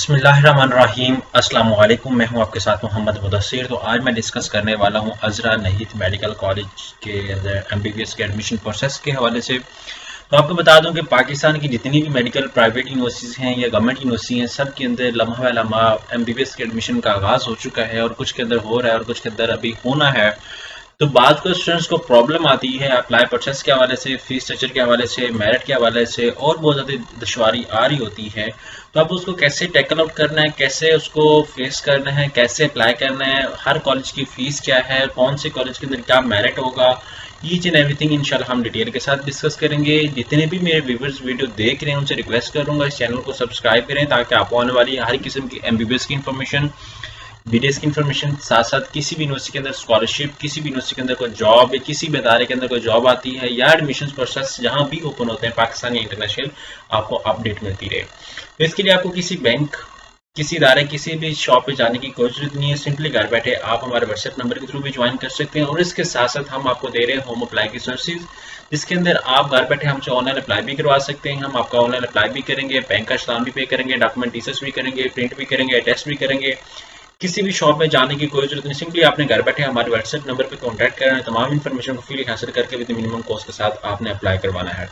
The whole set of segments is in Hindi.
बिस्मिल्लाहिर्रहमानिर्रहीम। अस्सलाम वालेकुम। मैं हूं आपके साथ मोहम्मद मुदस्सिर। तो आज मैं डिस्कस करने वाला हूं अज़रा नहीद मेडिकल कॉलेज के अंदर एमबीबीएस के एडमिशन प्रोसेस के हवाले से। तो आपको बता दूं कि पाकिस्तान की जितनी भी मेडिकल प्राइवेट यूनिवर्सिटीज़ हैं या गवर्नमेंट यूनिवर्सिटी हैं, सब के अंदर लम्हा लम्हा एमबीबीएस के एडमिशन का आगाज़ हो चुका है और कुछ के अंदर हो रहा है और कुछ के अंदर अभी होना है। तो बाद को स्टूडेंट्स को प्रॉब्लम आती है अप्लाई प्रोसेस के हवाले से, फीस स्ट्रक्चर के हवाले से, मेरिट के हवाले से, और बहुत ज़्यादा दुश्वारी आ रही होती है। तो अब उसको कैसे टैकल आउट करना है, कैसे उसको फेस करना है, कैसे अप्लाई करना है, हर कॉलेज की फ़ीस क्या है, कौन से कॉलेज के अंदर क्या मेरिट होगा, ईच एंड एवरीथिंग इंशाल्लाह हम डिटेल के साथ डिस्कस करेंगे। जितने भी मेरे व्यूवर्स वीडियो देख रहे हैं उनसे रिक्वेस्ट करूंगा इस चैनल को सब्सक्राइब करें ताकि आपको आने वाली हर किस्म की एमबीबीएस की इंफॉर्मेशन, बीडीएस की इन्फॉर्मेशन, साथ साथ किसी भी यूनिवर्सिटी के अंदर स्कॉलरशिप, किसी भी यूनिवर्सिटी के अंदर कोई जॉब या किसी भी इदारे के अंदर कोई जॉब आती है या एडमिशन प्रोसेस जहां भी ओपन होते हैं पाकिस्तान या इंटरनेशनल, आपको अपडेट मिलती रहे। तो इसके लिए आपको किसी बैंक, किसी इदारे, किसी भी शॉप पे जाने की कोई जरूरत नहीं है। सिंपली घर बैठे आप हमारे व्हाट्सएप नंबर के थ्रू भी ज्वाइन कर सकते हैं और इसके साथ साथ हम आपको दे रहे हैं होम अप्लाई की सर्विसेज, जिसके अंदर आप घर बैठे हमसे ऑनलाइन अप्लाई भी करवा सकते हैं। हम आपका ऑनलाइन अप्लाई भी करेंगे, बैंक का इस्तेमाल भी पे करेंगे, डॉक्यूमेंट टीचर्स भी करेंगे, प्रिंट भी करेंगे, टेस्ट भी करेंगे। किसी भी शॉप में जाने की कोई जरूरत नहीं, सिंपली आपने घर बैठे हमारे व्हाट्सएप नंबर पर कॉन्टैक्ट करना है। तमाम इन्फॉर्मेशन को फ्री हासिल करके विद मिनिमम कॉस्ट के साथ आपने अप्लाई करवाना है।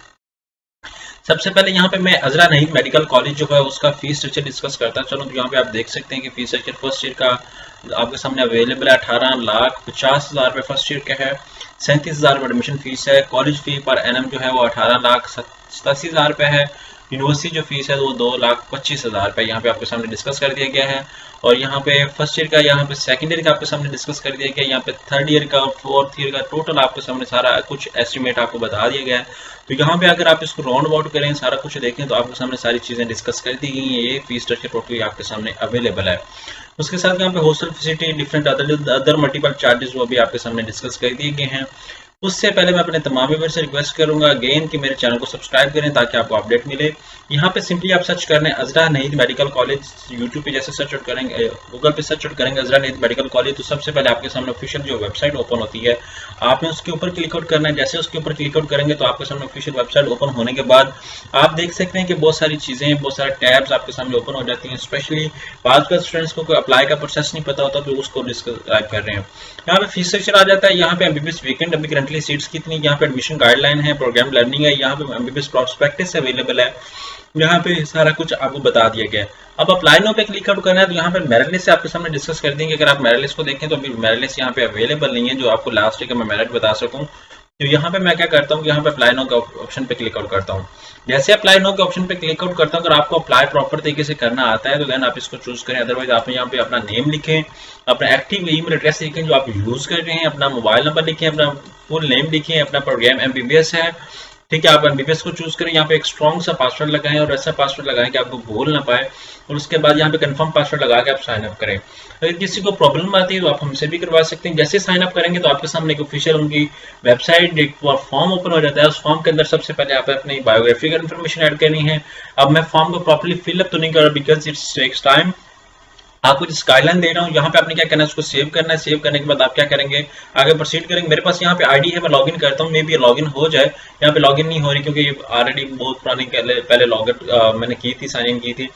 सबसे पहले यहाँ पे मैं अज़रा नहीद मेडिकल कॉलेज जो है उसका फीस स्ट्रक्चर डिस्कस करता चलूँ। तो यहाँ पे आप देख सकते हैं कि फीस स्ट्रक्चर फर्स्ट ईयर का आपके सामने अवेलेबल है। 18,50,000 रुपये फर्स्ट ईयर का है। 37,000 एडमिशन फीस है। कॉलेज फी पर एनम जो है वो 18,87,000 रुपये है। यूनिवर्सिटी जो फीस है वो 2,25,000 रुपये यहाँ पे आपके सामने डिस्कस कर दिया गया है। और यहाँ पे फर्स्ट ईयर का, यहाँ पे सेकंड ईयर का आपके सामने डिस्कस कर दिया गया है। यहाँ पे थर्ड ईयर का, फोर्थ ईयर का टोटल आपके सामने सारा कुछ एस्टिमेट आपको बता दिया गया है। तो यहाँ पे अगर आप इसको राउंड अबाउट करें, सारा कुछ देखें, तो आपके सामने सारी चीज़ें डिस्कस कर दी गई हैं। ये फीस स्ट्रक्चर टोटली आपके सामने अवेलेबल है। उसके साथ यहाँ पे hostel facility, different other multiple charges वो भी आपके सामने डिस्कस कर दिए गए हैं। उससे पहले मैं अपने तमाम व्यूअर्स से रिक्वेस्ट करूंगा अगेन कि मेरे चैनल को सब्सक्राइब करें ताकि आपको अपडेट मिले। यहाँ पे सिंपली आप सर्च करना है अज़रा नहीद मेडिकल कॉलेज। यूट्यूब पे जैसे सर्च आउट करेंगे, गूगल पे सर्च आउट करेंगे अज़रा नहीद मेडिकल कॉलेज, तो सबसे पहले आपके सामने ऑफिशियल जो वेबसाइट ओपन होती है, आपने उसके ऊपर क्लिक आउट करना है। जैसे उसके ऊपर क्लिक आउट करेंगे तो आपके सामने ऑफिशियल वेबसाइट ओपन होने के बाद आप देख सकते हैं कि बहुत सारी चीज़ें, बहुत सारे टैब्स आपके सामने ओपन हो जाती हैं। स्पेशली बाद का स्टूडेंट्स को कोई अप्लाई का प्रोसेस नहीं पता होता तो उसको डिस्क्राइब कर रहे हैं। यहाँ पे फीस स्ट्रक्चर आ जाता है। यहाँ पे एमबीबीएस वैकेंट अभी करंटली सीट्स कितनी, यहाँ पे एडमिशन गाइडलाइन है, प्रोग्राम लर्निंग है, यहाँ पे एमबीबीएस प्रॉस्पेक्टस अवेलेबल है। यहाँ पे सारा कुछ आपको बता दिया गया है। अब अप्लाई नाउ पे क्लिक आउट करना है तो यहाँ पे मेरिट लिस्ट आपके सामने डिस्कस कर देंगे। अगर आप मेरिट लिस्ट को देखें तो अभी मेरिट लिस्ट यहाँ पे अवेलेबल नहीं है जो आपको लास्ट ईयर का मैं मेरिट बता सकूँ। तो यहाँ पे मैं क्या करता हूँ, यहाँ पे अप्लाई नाउ के ऑप्शन पे क्लिक आउट करता हूँ। जैसे अप्लाई नाउ के ऑप्शन पे क्लिक आउट करता हूँ, अगर आपको अप्लाई प्रॉपर तरीके से करना आता है तो देन आप इसको चूज करें। अदरवाइज आप यहाँ पे अपना नेम लिखें, अपना एक्टिव ईमेल एड्रेस लिखें जो आप यूज कर रहे हैं, अपना मोबाइल नंबर लिखें, अपना फुल नेम लिखें, अपना प्रोग्राम एमबीबीएस है, ठीक है। आप एमबीबीएस को चूज करें, यहाँ पे एक स्ट्रॉन्ग सा पासवर्ड लगाएं और ऐसा पासवर्ड लगाएं कि आपको भूल ना पाए, और उसके बाद यहाँ पे कंफर्म पासवर्ड लगा के आप साइन अप करें। अगर किसी को प्रॉब्लम आती है तो आप हमसे भी करवा सकते हैं। जैसे साइन अप करेंगे तो आपके सामने एक ऑफिशियल उनकी वेबसाइट, एक फॉर्म ओपन हो जाता है। उस फॉर्म के अंदर सबसे पहले आप अपनी बायोग्राफिकल इन्फॉर्मेशन ऐड करनी है। अब मैं फॉर्म को प्रॉपर्ली फिलअप तो नहीं कर रहा बिकॉज इट्स टेक्स टाइम, आपको जिस गाइडलाइन दे रहा हूँ यहाँ पे आपने क्या करना है, उसको सेव करना है। सेव करने के बाद आप क्या करेंगे, आगे प्रोसीड करेंगे। मेरे पास यहाँ पे आईडी है, मैं लॉगिन करता हूँ, मे बी लॉगिन हो जाए। यहाँ पे लॉगिन नहीं हो रही क्योंकि ऑलरेडी बहुत पुरानी पहले लॉगिन मैंने की थी, साइन इन की थी।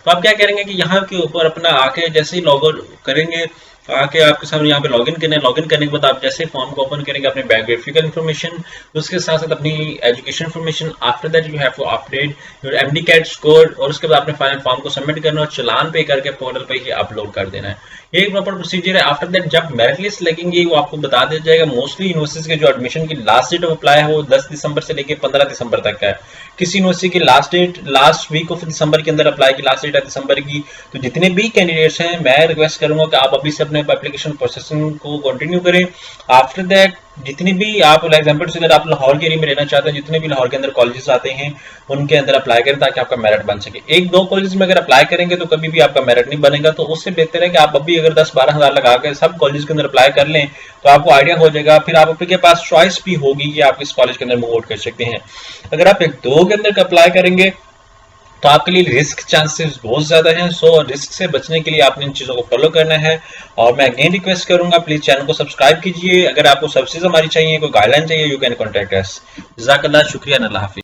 तो आप क्या करेंगे कि यहाँ के ऊपर अपना आके जैसे ही लॉग आउट करेंगे, आके आपके सामने यहाँ पे लॉगिन करना है। लॉगिन करने के बाद आप जैसे फॉर्म को ओपन करेंगे, अपने बायोग्राफिकल इन्फॉर्मेशन, उसके साथ साथ अपनी education information, after that you have to update your MD CAT score, और उसके बाद आपने फाइनल फॉर्म को सबमिट करना और चालान पे करके पोर्टल पे ही अपलोड कर देना है। ये एक प्रॉपर प्रोसीजर है। आफ्टर दैट जब मेरिट लिस्ट लगेंगी वो आपको बता दिया जाएगा। मोस्टली यूनिवर्सिटीज के जो एडमिशन की लास्ट डेट ऑफ अप्लाई है वो 10 दिसंबर से लेकर 15 दिसंबर तक का है। किसी यूनिवर्सिटी की last date last week of December के अंदर अप्लाई की लास्ट डेट है दिसंबर की। तो जितने भी कैंडिडेट्स हैं मैं रिक्वेस्ट करूंगा कि आप अभी से अपने एप्लीकेशन प्रोसेसिंग को कंटिन्यू करें। आफ्टर दैट जितनी भी आप एग्जाम्पल से अगर आप लाहौर के एरिया में रहना चाहते हैं, जितने भी लाहौर के अंदर कॉलेजेस आते हैं उनके अंदर अप्लाई करें ताकि आपका मेरिट बन सके। एक दो कॉलेज में अगर अप्लाई करेंगे तो कभी भी आपका मेरिट नहीं बनेगा। तो उससे बेहतर है कि आप अभी अगर 10-12 हज़ार लगा के सब कॉलेज के अंदर अप्लाई कर लें तो आपको आइडिया हो जाएगा। फिर आपके पास चॉइस भी होगी कि आप किस कॉलेज के अंदर मूव आउट कर सकते हैं। अगर आप एक दो के अंदर अप्लाई करेंगे तो आपके लिए रिस्क चांसेस बहुत ज्यादा हैं। सो रिस्क से बचने के लिए आपने इन चीजों को फॉलो करना है। और मैं अगेन रिक्वेस्ट करूंगा प्लीज चैनल को सब्सक्राइब कीजिए। अगर आपको सर्विसेज हमारी चाहिए, कोई गाइडलाइन चाहिए, यू कैन कॉन्टैक्ट अस। जज़ाकल्लाह, शुक्रिया, अल्लाह हाफिज़।